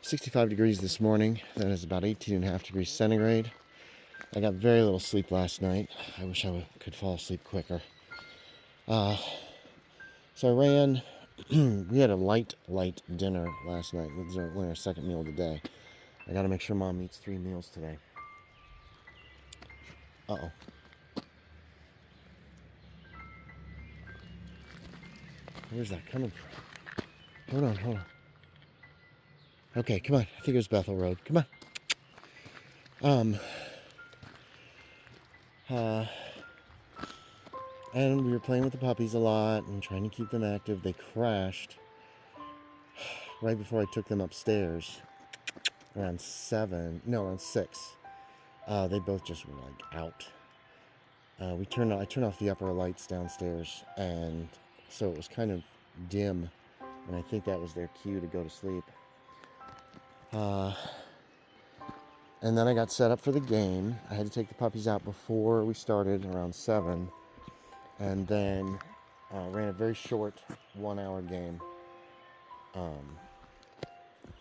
65 degrees this morning. That is about 18.5 degrees centigrade. I got very little sleep last night. I wish I could fall asleep quicker. So I ran. We had a light dinner last night. This is our second meal of the day. I got to make sure Mom eats 3 meals today. Uh-oh. Where's that coming from? Hold on. Okay, come on. I think it was Bethel Road. Come on. And we were playing with the puppies a lot and trying to keep them active. They crashed right before I took them upstairs around 6. They both just were like out. I turned off the upper lights downstairs, and so it was kind of dim, and I think that was their cue to go to sleep. And then I got set up for the game. I had to take the puppies out before we started around 7, and then ran a very short 1-hour game,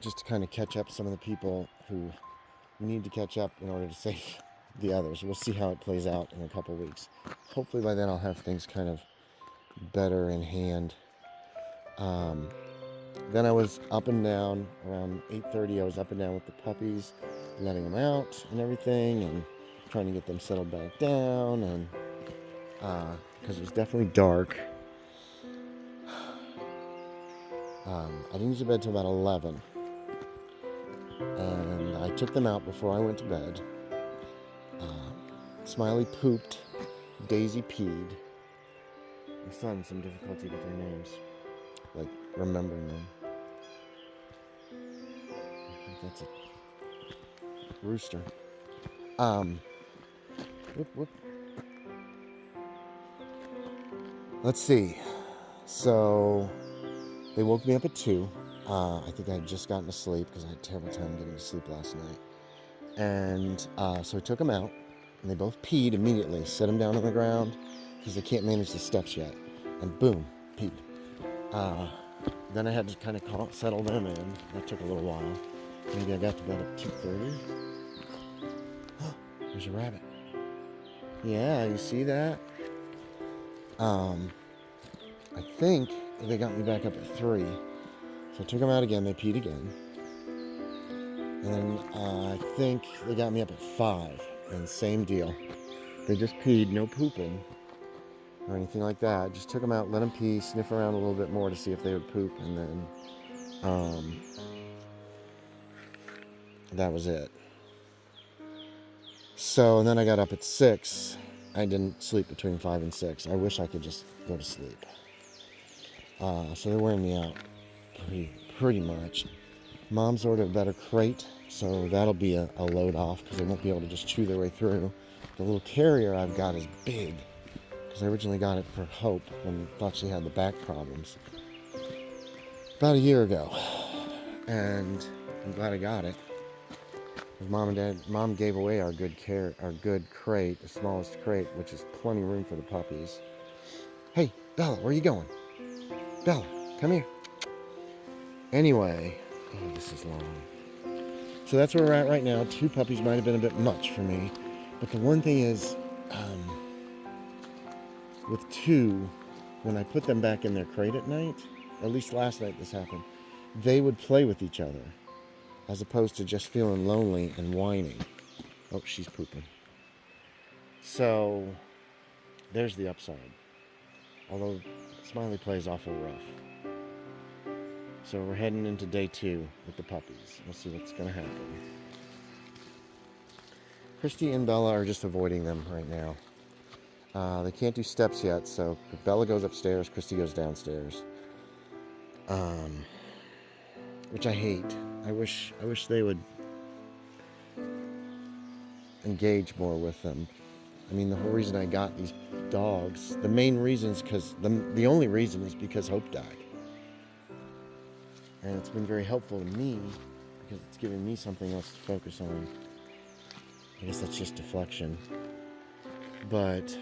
just to kind of catch up some of the people who need to catch up in order to save the others. We'll see how it plays out in a couple weeks. Hopefully by then I'll have things kind of better in hand. Then I was up and down around 8:30. I was up and down with the puppies, letting them out and everything, and trying to get them settled back down, and because it was definitely dark. I didn't get to bed till about 11, and I took them out before I went to bed. Smiley pooped, Dazey peed. I'm still having some difficulty with their names, like remembering them. I think that's a rooster. Whoop. Let's see. So they woke me up at 2. I think I had just gotten to sleep because I had a terrible time getting to sleep last night. And so I took them out, and they both peed immediately. Set them down on the ground because they can't manage the steps yet. And boom, peed. Then I had to kind of settle them in. That took a little while. Maybe I got to bed at 2:30. There's a rabbit. Yeah, you see that? I think they got me back up at 3. So I took them out again. They peed again. And then I think they got me up at 5. And same deal. They just peed, no pooping or anything like that. Just took them out, let them pee, sniff around a little bit more to see if they would poop, and then that was it. So, and then I got up at 6. I didn't sleep between 5 and 6. I wish I could just go to sleep. So they're wearing me out pretty much. Mom's ordered a better crate, so that'll be a load off because they won't be able to just chew their way through. The little terrier I've got is big because I originally got it for Hope when I thought she had the back problems about a year ago, and I'm glad I got it. Mom gave away our good crate, the smallest crate, which is plenty of room for the puppies. Hey, Bella, where are you going? Bella, come here. Anyway, this is long. So that's where we're at right now. 2 puppies might have been a bit much for me, but the one thing is, with 2, when I put them back in their crate at night, or at least last night this happened, they would play with each other, as opposed to just feeling lonely and whining. Oh, she's pooping. So, there's the upside. Although, Smiley plays awful rough. So we're heading into day 2 with the puppies. We'll see what's going to happen. Cristi and Bella are just avoiding them right now. They can't do steps yet, so if Bella goes upstairs, Cristi goes downstairs. Which I hate. I wish they would engage more with them. I mean, the whole reason I got these dogs, the main reason is because, the only reason is because Hope died. And it's been very helpful to me because it's given me something else to focus on. I guess that's just deflection. But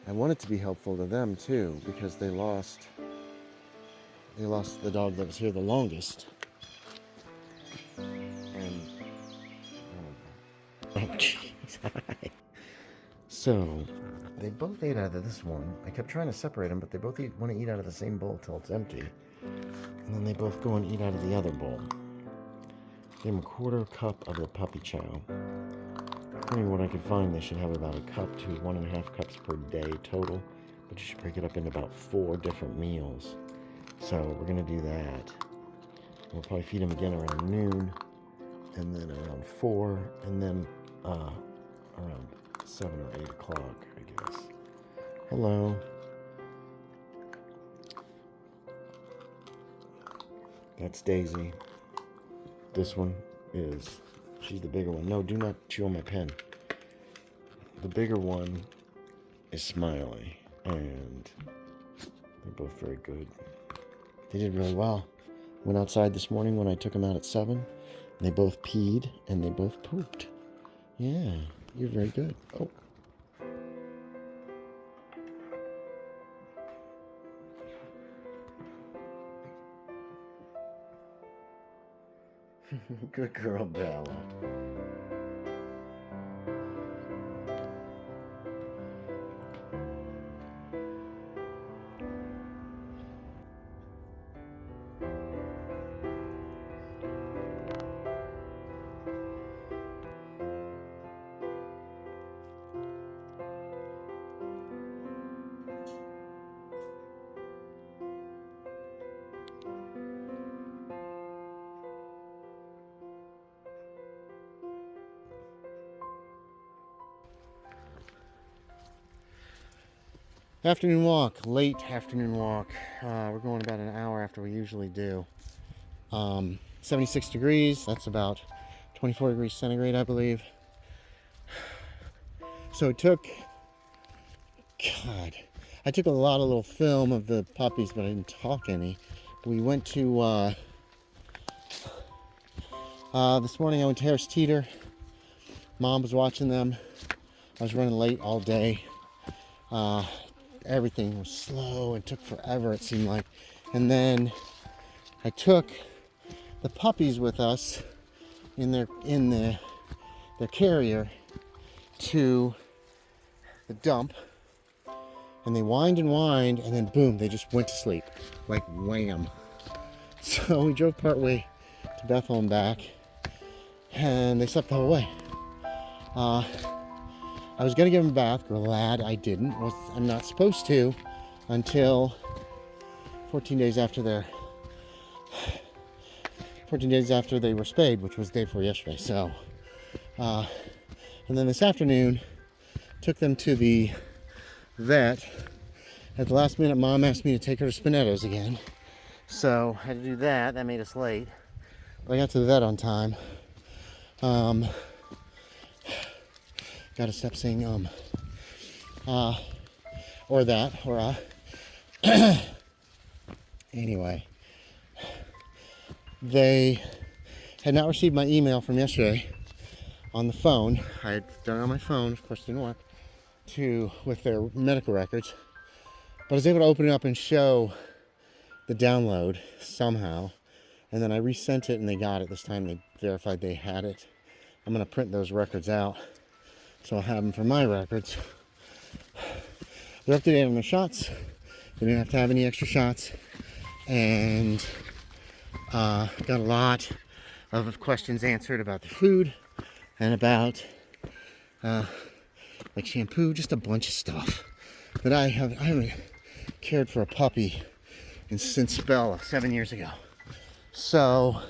I want it to be helpful to them too, because they lost the dog that was here the longest. So, they both ate out of this one. I kept trying to separate them, but they both want to eat out of the same bowl till it's empty. And then they both go and eat out of the other bowl. Give them a quarter cup of the puppy chow. According to what I could find, they should have about a cup to 1.5 cups per day total. But you should break it up into about 4 different meals. So we're going to do that. We'll probably feed them again around noon, and then around 4, and then around 7 or 8 o'clock, I guess. Hello. That's Dazey. This one is, she's the bigger one. No, do not chew on my pen. The bigger one is Smiley, and they're both very good. They did really well. Went outside this morning when I took them out at 7. And they both peed and they both pooped. Yeah, you're very good. Oh. Good girl, Bella. Afternoon walk, late afternoon walk. We're going about an hour after we usually do. 76 degrees, that's about 24 degrees centigrade, I believe. So it took, I took a lot of little film of the puppies, but I didn't talk any. We went to, this morning I went to Harris Teeter. Mom was watching them. I was running late all day. Everything was slow and took forever, it seemed like. And then I took the puppies with us in their carrier to the dump, and they whined, and then boom, they just went to sleep, like wham. So we drove partway to Bethel and back, and they slept the whole way. I was gonna give them a bath, glad I didn't. I'm not supposed to until 14 days after they were spayed, which was the day before yesterday. So, and then this afternoon, took them to the vet. At the last minute, Mom asked me to take her to Spinetto's again. So I had to do that. That made us late. But I got to the vet on time. Gotta stop saying or that, or anyway. They had not received my email from yesterday on the phone. I had done it on my phone, of course it didn't work, with their medical records. But I was able to open it up and show the download somehow. And then I resent it and they got it. This time they verified they had it. I'm gonna print those records out, so I'll have them for my records. They're up to date on their shots. They didn't have to have any extra shots. And got a lot of questions answered about the food and about like shampoo, just a bunch of stuff that I haven't cared for a puppy since Bella 7 years ago. So,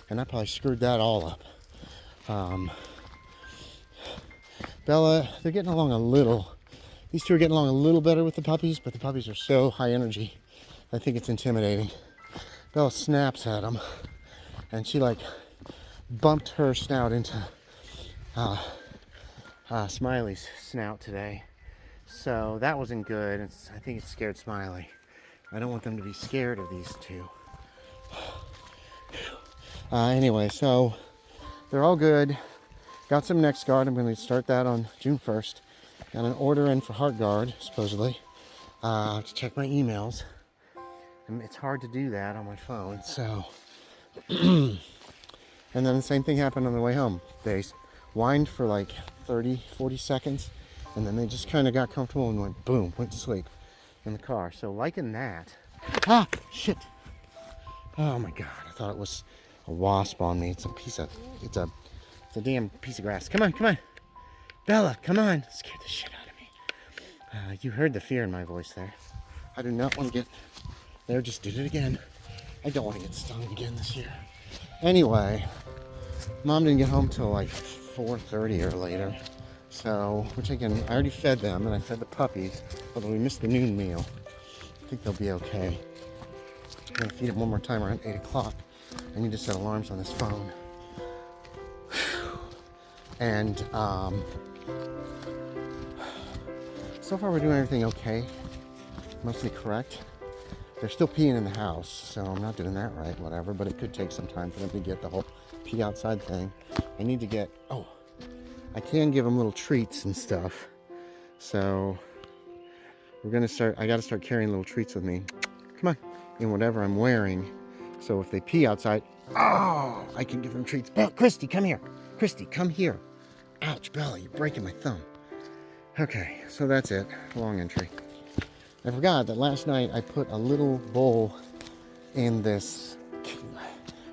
and I probably screwed that all up. Bella, they're getting along a little. These two are getting along a little better with the puppies, but the puppies are so high energy, I think it's intimidating. Bella snaps at them, and she like bumped her snout into Smiley's snout today. So that wasn't good. I think it scared Smiley. I don't want them to be scared of these two. Anyway, so they're all good. Got some NexGard. I'm going to start that on June 1st. Got an order in for HeartGard, supposedly, to check my emails. And it's hard to do that on my phone, so. And then the same thing happened on the way home. They whined for like 30, 40 seconds, And then they just kind of got comfortable and went boom, went to sleep in the car. So liking that. Ah, shit. Oh my God, I thought it was a wasp on me. It's a damn piece of grass. Come on, come on. Bella, come on. Scared the shit out of me. You heard the fear in my voice there. I do not want to get, there, just did it again. I don't want to get stung again this year. Anyway, Mom didn't get home till like 4:30 or later. So we're taking, I already fed them and I fed the puppies, although we missed the noon meal. I think they'll be okay. I'm gonna feed them one more time around 8 o'clock. I need to set alarms on this phone. And so far we're doing everything okay, mostly correct. They're still peeing in the house, so I'm not doing that right, whatever, but it could take some time for them to get the whole pee outside thing. I need to get, I can give them little treats and stuff. So we're gonna start, I gotta start carrying little treats with me. Come on, in whatever I'm wearing. So if they pee outside, I can give them treats. Oh, Cristi, come here. Cristi, come here. Ouch, Bella, you're breaking my thumb. Okay, so that's it, long entry. I forgot that last night I put a little bowl in this,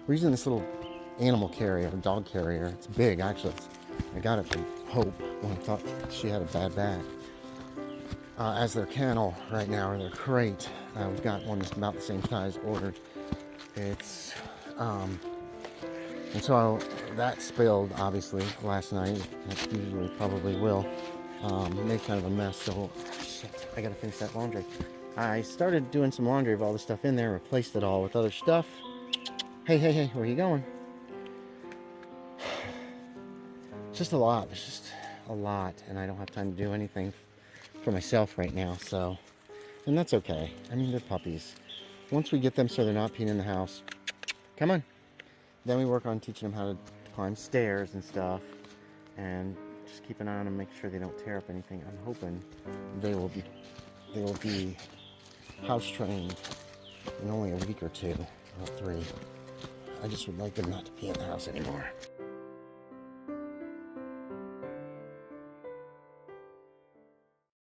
we're using this little animal carrier, dog carrier. It's big, actually. I got it from Hope when I thought she had a bad back. As their kennel right now, or their crate, we've got one that's about the same size ordered. It's, and so that spilled, obviously, last night. That usually probably will make kind of a mess. So, shit, I gotta finish that laundry. I started doing some laundry of all the stuff in there, replaced it all with other stuff. Hey, where are you going? It's just a lot. It's just a lot, and I don't have time to do anything for myself right now, so, and that's okay. I mean, they're puppies. Once we get them so they're not peeing in the house, come on. Then we work on teaching them how to climb stairs and stuff, and just keep an eye on them, make sure they don't tear up anything. I'm hoping they will be house trained in only a week or two, or 3. I just would like them not to pee in the house anymore.